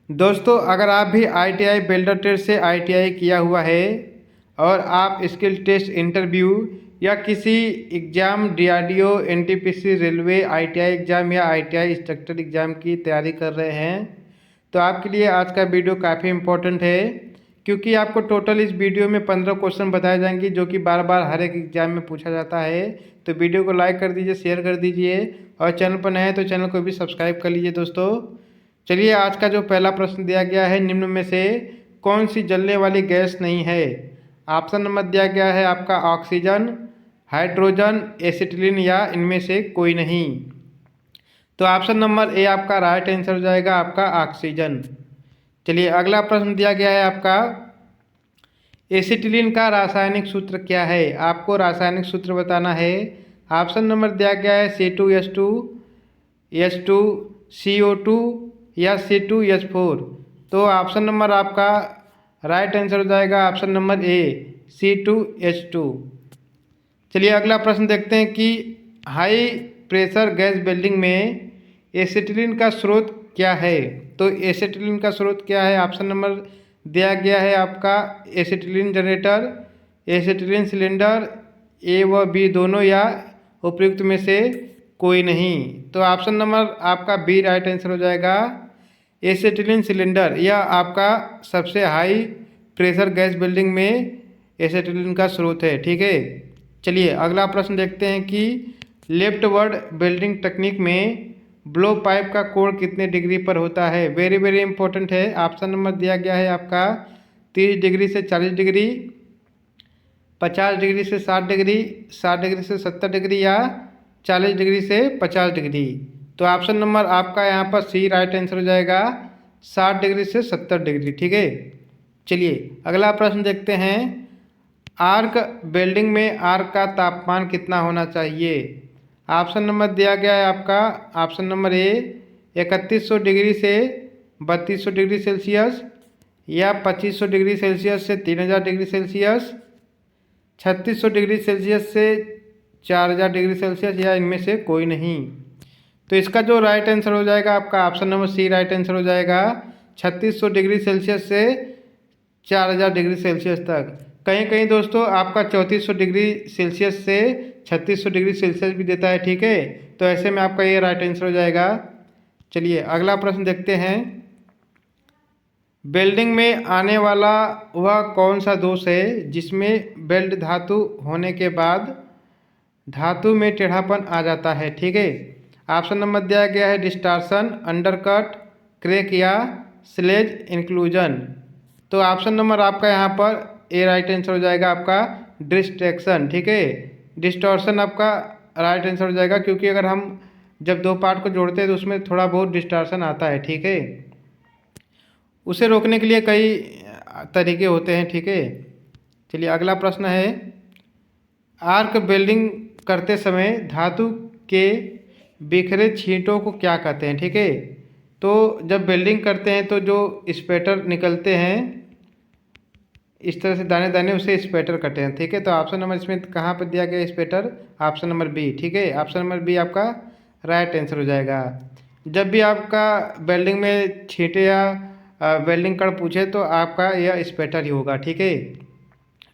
दोस्तों, अगर आप भी ITI बिल्डर ट्रेड से ITI किया हुआ है और आप स्किल टेस्ट इंटरव्यू या किसी exam DRDO NTPC railway ITI exam या ITI इंस्ट्रक्टर एग्ज़ाम की तैयारी कर रहे हैं तो आपके लिए आज का वीडियो काफ़ी इम्पोर्टेंट है, क्योंकि आपको टोटल इस वीडियो में 15 क्वेश्चन बताए जाएंगे जो कि बार बार हर एक एग्ज़ाम में पूछा जाता है। तो वीडियो को लाइक कर दीजिए, शेयर कर दीजिए और चैनल पर नए हैं तो चैनल को भी सब्सक्राइब कर लीजिए। दोस्तों चलिए, आज का जो पहला प्रश्न दिया गया है, निम्न में से कौन सी जलने वाली गैस नहीं है। ऑप्शन नंबर दिया गया है आपका ऑक्सीजन, हाइड्रोजन, एसिटिलीन या इनमें से कोई नहीं। तो ऑप्शन नंबर ए आपका राइट आंसर हो जाएगा, आपका ऑक्सीजन। चलिए, अगला प्रश्न दिया गया है आपका एसिटिलीन का रासायनिक सूत्र क्या है। आपको रासायनिक सूत्र बताना है। ऑप्शन नंबर दिया गया है C2H2, H2CO2 या C2H4। तो ऑप्शन नंबर आपका राइट आंसर हो जाएगा ऑप्शन नंबर ए C2H2। चलिए, अगला प्रश्न देखते हैं कि हाई प्रेशर गैस वेल्डिंग में एसिटिलीन का स्रोत क्या है। तो एसिटिलीन का स्रोत क्या है। ऑप्शन नंबर दिया गया है आपका एसिटिलीन जनरेटर, एसिटिलीन सिलेंडर, ए व बी दोनों या उपयुक्त में से कोई नहीं। तो ऑप्शन नंबर आपका बी राइट आंसर हो जाएगा, एसिटिलीन सिलेंडर। यह आपका सबसे हाई प्रेशर गैस वेल्डिंग में एसिटिलीन का स्रोत है। ठीक है, चलिए अगला प्रश्न देखते हैं कि लेफ्ट वर्ड वेल्डिंग टेक्निक में ब्लो पाइप का कोण कितने डिग्री पर होता है। वेरी वेरी इंपॉर्टेंट है। ऑप्शन नंबर दिया गया है आपका 30 डिग्री से 40 डिग्री, 50 डिग्री से 60 डिग्री, 60 डिग्री से 70 डिग्री या 40 डिग्री से 50 डिग्री। तो ऑप्शन नंबर आपका यहाँ पर सी राइट आंसर हो जाएगा, 60 डिग्री से 70 डिग्री। ठीक है, चलिए अगला प्रश्न देखते हैं। आर्क वेल्डिंग में आर्क का तापमान कितना होना चाहिए। ऑप्शन नंबर दिया गया है आपका ऑप्शन नंबर ए 3100 डिग्री से 3200 डिग्री सेल्सियस या 2500 डिग्री सेल्सियस से 3000 डिग्री सेल्सियस, 3600 डिग्री सेल्सियस से 4000 डिग्री सेल्सियस या इनमें से कोई नहीं। तो इसका जो राइट आंसर हो जाएगा आपका option number C right answer हो जाएगा, 3600 डिग्री सेल्सियस से 4000 डिग्री सेल्सियस तक। कहीं कहीं दोस्तों आपका 3400 डिग्री सेल्सियस से 3600 डिग्री सेल्सियस भी देता है। ठीक है, तो ऐसे में आपका ये राइट आंसर हो जाएगा। चलिए अगला प्रश्न देखते हैं। वेल्डिंग में आने वाला वह कौन सा दोष है जिसमें वेल्ड धातु होने के बाद धातु में टेढ़ापन आ जाता है। ठीक है, ऑप्शन नंबर दिया गया है डिस्टार्शन, अंडरकट, क्रैक या स्लेज इंक्लूजन। तो ऑप्शन नंबर आपका यहाँ पर ए राइट आंसर हो जाएगा, आपका डिस्ट्रैक्शन। ठीक है, डिस्टॉर्शन आपका राइट आंसर हो जाएगा, क्योंकि अगर हम जब दो पार्ट को जोड़ते हैं तो उसमें थोड़ा बहुत डिस्टॉर्शन आता है। ठीक है, उसे रोकने के लिए कई तरीके होते हैं। ठीक है, चलिए अगला प्रश्न है। आर्क वेल्डिंग करते समय धातु के बिखरे छींटों को क्या कहते हैं। ठीक है, तो जब वेल्डिंग करते हैं तो जो स्पैटर निकलते हैं इस तरह से दाने दाने, उसे स्पैटर कहते हैं। ठीक है, तो ऑप्शन नंबर इसमें कहाँ पर दिया गया स्पैटर, ऑप्शन नंबर बी। ठीक है, ऑप्शन नंबर बी आपका राइट आंसर हो जाएगा। जब भी आपका वेल्डिंग में छींटे या वेल्डिंग कड़ पूछे तो आपका यह स्पैटर ही होगा। ठीक है,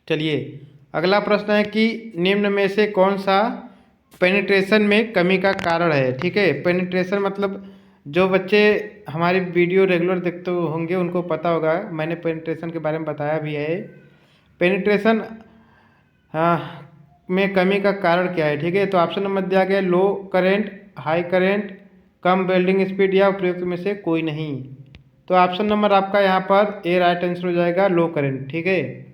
चलिए अगला प्रश्न है कि निम्न में से कौन सा पेनिट्रेशन में कमी का कारण है। ठीक है, पेनिट्रेशन मतलब जो बच्चे हमारी वीडियो रेगुलर देखते होंगे उनको पता होगा, मैंने पेनिट्रेशन के बारे में बताया भी है। पेनिट्रेशन में कमी का कारण क्या है। ठीक है, तो ऑप्शन नंबर दिया गया लो करेंट, हाई करेंट, कम वेल्डिंग स्पीड या उपयुक्त में से कोई नहीं। तो ऑप्शन नंबर आपका यहाँ पर ए राइट आंसर हो जाएगा, लो करेंट। ठीक है,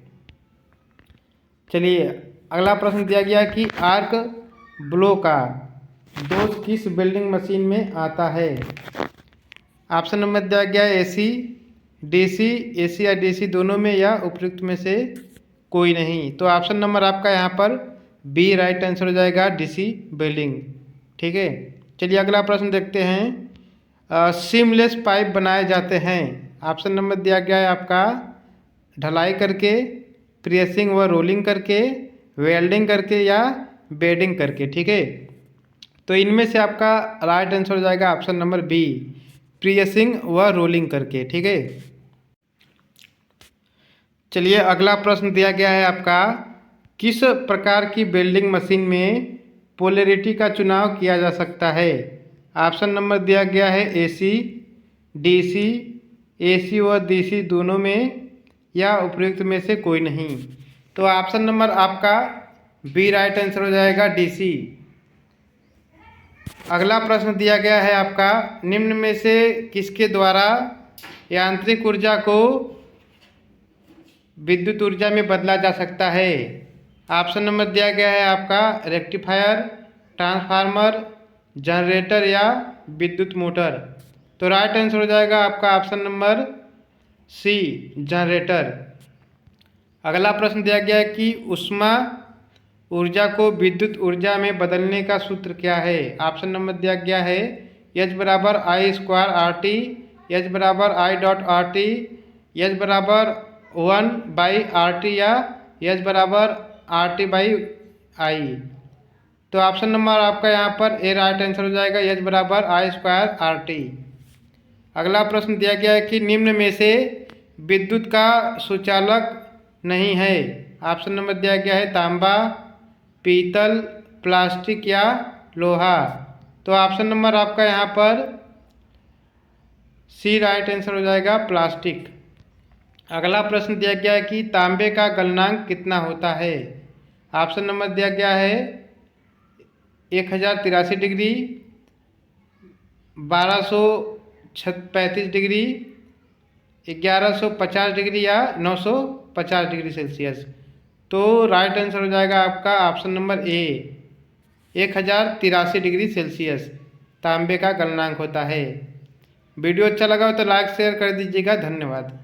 चलिए अगला प्रश्न दिया गया कि आर्क ब्लो का दोष किस वेल्डिंग मशीन में आता है। ऑप्शन नंबर दिया गया एसी, डीसी, एसी या डीसी दोनों में या उपयुक्त में से कोई नहीं। तो ऑप्शन नंबर आपका यहाँ पर बी राइट आंसर हो जाएगा, डीसी वेल्डिंग। ठीक है, चलिए अगला प्रश्न देखते हैं। सीमलेस पाइप बनाए जाते हैं। ऑप्शन नंबर दिया गया है आपका ढलाई करके, प्रेसिंग व रोलिंग करके, वेल्डिंग करके या बेडिंग करके। ठीक है, तो इनमें से आपका राइट आंसर हो जाएगा ऑप्शन नंबर बी, प्रेसिंग व रोलिंग करके। ठीक है, चलिए अगला प्रश्न दिया गया है आपका, किस प्रकार की वेल्डिंग मशीन में पोलैरिटी का चुनाव किया जा सकता है। ऑप्शन नंबर दिया गया है एसी, डीसी, एसी व डीसी दोनों में, या उपयुक्त में से कोई नहीं। तो ऑप्शन नंबर आपका बी राइट आंसर हो जाएगा, डीसी। अगला प्रश्न दिया गया है आपका, निम्न में से किसके द्वारा यांत्रिक ऊर्जा को विद्युत ऊर्जा में बदला जा सकता है। ऑप्शन नंबर दिया गया है आपका रेक्टिफायर, ट्रांसफार्मर, जनरेटर या विद्युत मोटर। तो राइट आंसर हो जाएगा आपका ऑप्शन नंबर सी, जनरेटर। अगला प्रश्न दिया गया है कि ऊष्मा ऊर्जा को विद्युत ऊर्जा में बदलने का सूत्र क्या है। ऑप्शन नंबर दिया गया है एच बराबर आई स्क्वायर आर टी, एच बराबर I dot R T, H बराबर 1/RT या एच बराबर RT बाई आई। तो ऑप्शन नंबर आपका यहाँ पर ए राइट आंसर हो जाएगा, एच बराबर आई स्क्वायर आर टी। अगला प्रश्न दिया गया है कि निम्न में से विद्युत का सुचालक नहीं है। ऑप्शन नंबर दिया गया है तांबा, पीतल, प्लास्टिक या लोहा। तो ऑप्शन नंबर आपका यहाँ पर सी राइट आंसर हो जाएगा, प्लास्टिक। अगला प्रश्न दिया गया है कि तांबे का गलनांक कितना होता है। ऑप्शन नंबर दिया गया है 1083 डिग्री, 1235 डिग्री, 1150 डिग्री या 950 डिग्री सेल्सियस। तो राइट आंसर हो जाएगा आपका option number A, 1083 degree Celsius तांबे का गलनांक होता है। वीडियो अच्छा लगा हो तो लाइक शेयर कर दीजिएगा। धन्यवाद।